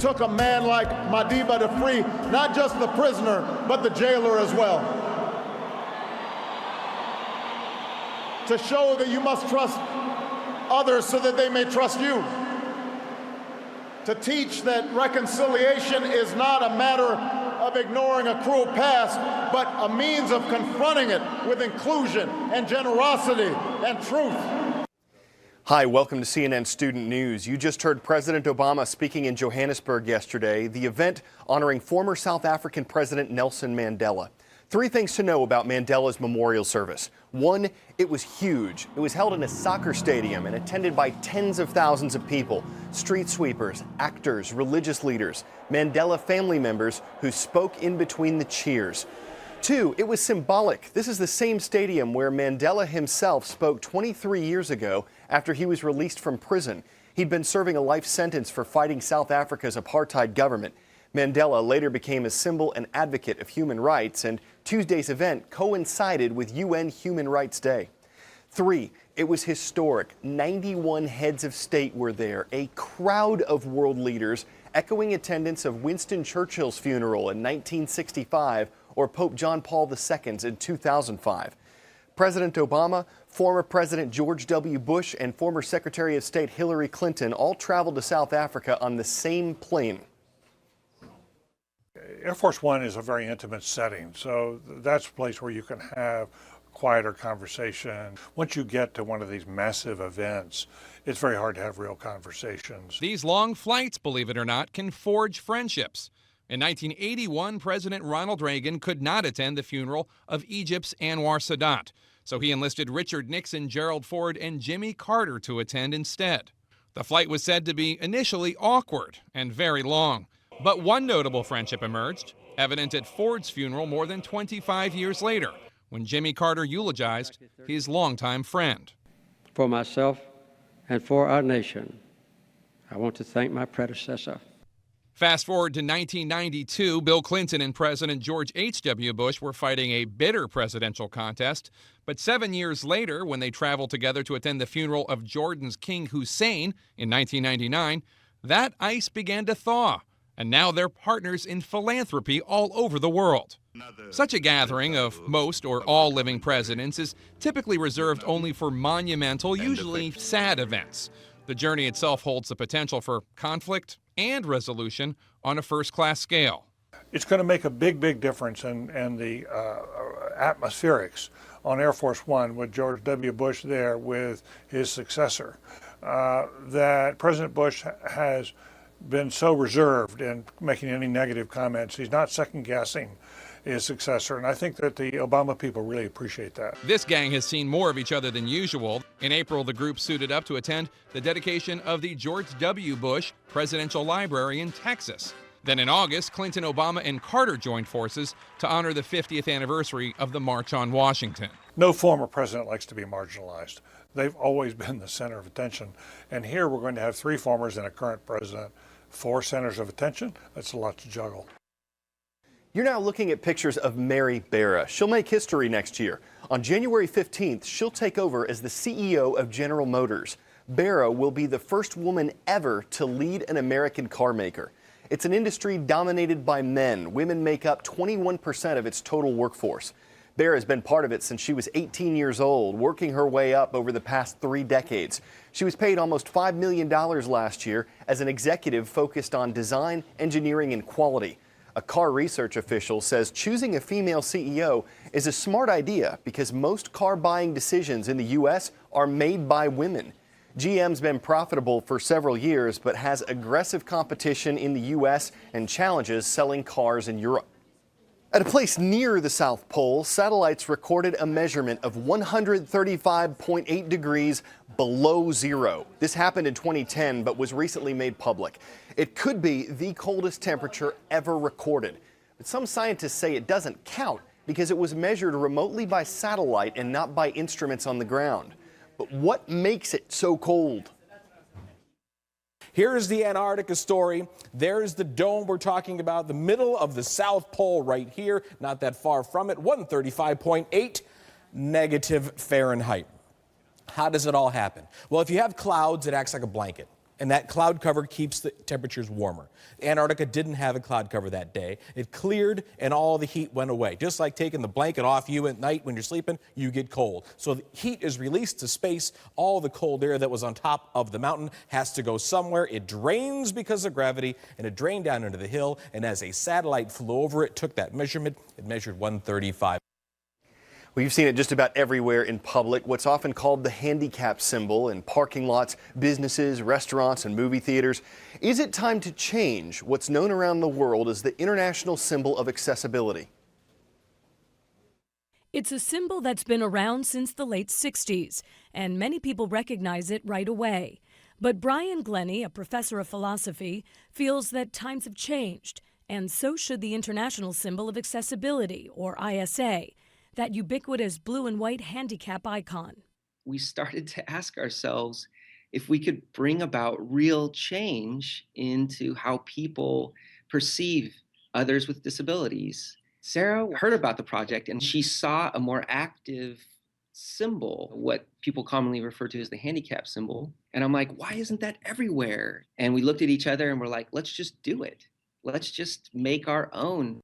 took a man like Madiba to free not just the prisoner, but the jailer as well. To show that you must trust others so that they may trust you. To teach that reconciliation is not a matter of ignoring a cruel past, but a means of confronting it with inclusion and generosity and truth. Hi, welcome to CNN Student News. You just heard President Obama speaking in Johannesburg yesterday, the event honoring former South African President Nelson Mandela. 3 things to know about Mandela's memorial service. 1, it was huge. It was held in a soccer stadium and attended by tens of thousands of people, street sweepers, actors, religious leaders, Mandela family members who spoke in between the cheers. 2, it was symbolic. This is the same stadium where Mandela himself spoke 23 years ago after he was released from prison. He'd been serving a life sentence for fighting South Africa's apartheid government. Mandela later became a symbol and advocate of human rights, and Tuesday's event coincided with UN Human Rights Day. 3, it was historic. 91 heads of state were there, a crowd of world leaders echoing attendance of Winston Churchill's funeral in 1965 or Pope John Paul II's in 2005. President Obama, former President George W. Bush, and former Secretary of State Hillary Clinton all traveled to South Africa on the same plane. Air Force One is a very intimate setting, so that's a place where you can have quieter conversation. Once you get to one of these massive events, it's very hard to have real conversations. These long flights, believe it or not, can forge friendships. In 1981, President Ronald Reagan could not attend the funeral of Egypt's Anwar Sadat, so he enlisted Richard Nixon, Gerald Ford, and Jimmy Carter to attend instead. The flight was said to be initially awkward and very long, but one notable friendship emerged, evident at Ford's funeral more than 25 years later, when Jimmy Carter eulogized his longtime friend. For myself and for our nation, I want to thank my predecessor. Fast forward to 1992, Bill Clinton and President George H.W. Bush were fighting a bitter presidential contest. But 7 years later, when they traveled together to attend the funeral of Jordan's King Hussein in 1999, that ice began to thaw. And now they're partners in philanthropy all over the world. Such a gathering of most or all living presidents is typically reserved only for monumental, usually sad events. The journey itself holds the potential for conflict and resolution on a first-class scale. It's going to make a big difference in the atmospherics on Air Force One with George W. Bush there with his successor. That President Bush has been so reserved in making any negative comments. He's not second-guessing his successor, and I think that the Obama people really appreciate that. This gang has seen more of each other than usual. In April, the group suited up to attend the dedication of the George W. Bush Presidential Library in Texas. Then in August, Clinton, Obama, and Carter joined forces to honor the 50th anniversary of the March on Washington. No former president likes to be marginalized. They've always been the center of attention. And here we're going to have 3 formers and a current president, 4 centers of attention. That's a lot to juggle. You're now looking at pictures of Mary Barra. She'll make history next year. On January 15th, she'll take over as the CEO of General Motors. Barra will be the first woman ever to lead an American car maker. It's an industry dominated by men. Women make up 21% of its total workforce. Barra has been part of it since she was 18 years old, working her way up over the past 3 decades. She was paid almost $5 million last year as an executive focused on design, engineering, and quality. A car research official says choosing a female CEO is a smart idea because most car buying decisions in the U.S. are made by women. GM's been profitable for several years, but has aggressive competition in the U.S. and challenges selling cars in Europe. At a place near the South Pole, satellites recorded a measurement of 135.8 degrees below zero. This happened in 2010, but was recently made public. It could be the coldest temperature ever recorded. But some scientists say it doesn't count because it was measured remotely by satellite and not by instruments on the ground. But what makes it so cold? Here's the Antarctica story. There's the dome we're talking about, the middle of the South Pole right here, not that far from it, 135.8 negative Fahrenheit. How does it all happen? Well, if you have clouds, it acts like a blanket. And that cloud cover keeps the temperatures warmer. Antarctica didn't have a cloud cover that day. It cleared and all the heat went away. Just like taking the blanket off you at night when you're sleeping, you get cold. So the heat is released to space. All the cold air that was on top of the mountain has to go somewhere. It drains because of gravity, and it drained down into the hill. And as a satellite flew over it, took that measurement, it measured 135. Well, you've seen it just about everywhere in public, what's often called the handicap symbol in parking lots, businesses, restaurants, and movie theaters. Is it time to change what's known around the world as the international symbol of accessibility? It's a symbol that's been around since the late 60s, and many people recognize it right away. But Brian Glennie, a professor of philosophy, feels that times have changed, and so should the international symbol of accessibility, or ISA. That ubiquitous blue and white handicap icon. We started to ask ourselves if we could bring about real change into how people perceive others with disabilities. Sarah heard about the project and she saw a more active symbol, what people commonly refer to as the handicap symbol. And I'm like, why isn't that everywhere? And we looked at each other and we're like, let's just do it. Let's just make our own.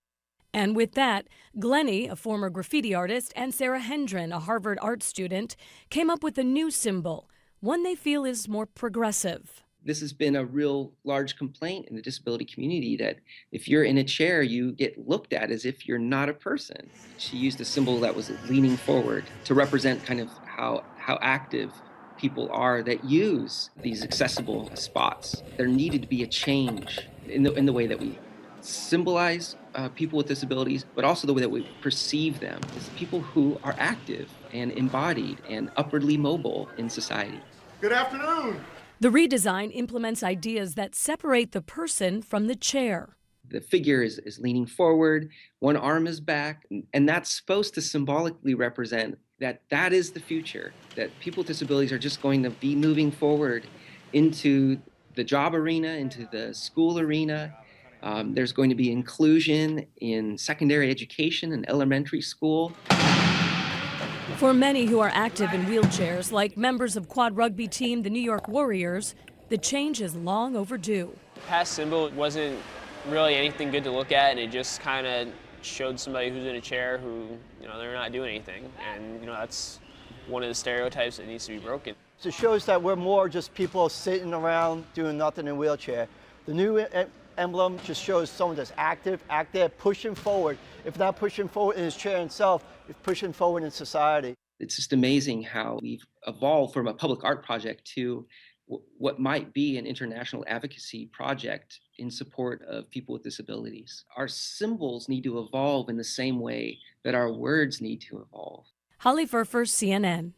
And with that, Glennie, a former graffiti artist, and Sarah Hendren, a Harvard art student, came up with a new symbol, one they feel is more progressive. This has been a real large complaint in the disability community that if you're in a chair, you get looked at as if you're not a person. She used a symbol that was leaning forward to represent kind of how active people are that use these accessible spots. There needed to be a change in the way that we symbolize people with disabilities, but also the way that we perceive them as people who are active and embodied and upwardly mobile in society. Good afternoon. The redesign implements ideas that separate the person from the chair. The figure is leaning forward, one arm is back, and that's supposed to symbolically represent that is the future, that people with disabilities are just going to be moving forward into the job arena, into the school arena. There's going to be inclusion in secondary education and elementary school. For many who are active in wheelchairs, like members of quad rugby team the New York Warriors, the change is long overdue. The past symbol wasn't really anything good to look at, and it just kind of showed somebody who's in a chair who, they're not doing anything. And, that's one of the stereotypes that needs to be broken. It shows that we're more just people sitting around doing nothing in a wheelchair. The new emblem just shows someone that's active, pushing forward. If not pushing forward in his chair himself, it's pushing forward in society. It's just amazing how we've evolved from a public art project to what might be an international advocacy project in support of people with disabilities. Our symbols need to evolve in the same way that our words need to evolve. Holly Furfer, CNN.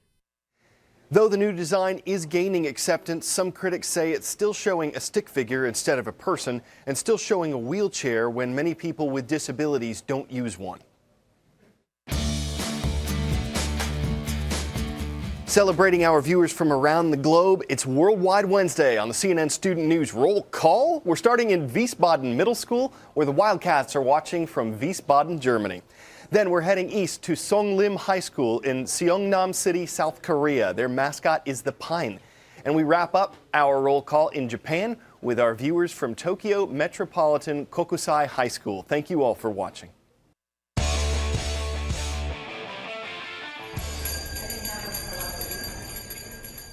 Though the new design is gaining acceptance, some critics say it's still showing a stick figure instead of a person and still showing a wheelchair when many people with disabilities don't use one. Celebrating our viewers from around the globe, it's Worldwide Wednesday on the CNN Student News Roll Call. We're starting in Wiesbaden Middle School, where the Wildcats are watching from Wiesbaden, Germany. Then we're heading east to Songlim High School in Seongnam City, South Korea. Their mascot is the pine. And we wrap up our roll call in Japan with our viewers from Tokyo Metropolitan Kokusai High School. Thank you all for watching.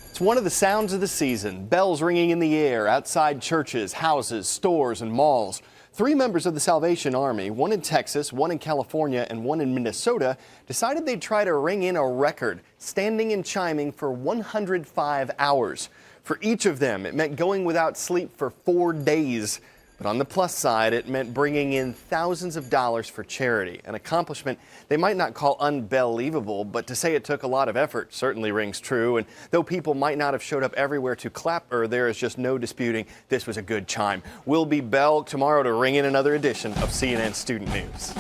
It's one of the sounds of the season, bells ringing in the air outside churches, houses, stores, and malls. 3 members of the Salvation Army, one in Texas, one in California, and one in Minnesota, decided they'd try to ring in a record, standing and chiming for 105 hours. For each of them, it meant going without sleep for 4 days. But on the plus side, it meant bringing in thousands of dollars for charity, an accomplishment they might not call unbelievable, but to say it took a lot of effort certainly rings true. And though people might not have showed up everywhere to clap, there is just no disputing this was a good chime. We'll be back tomorrow to ring in another edition of CNN Student News.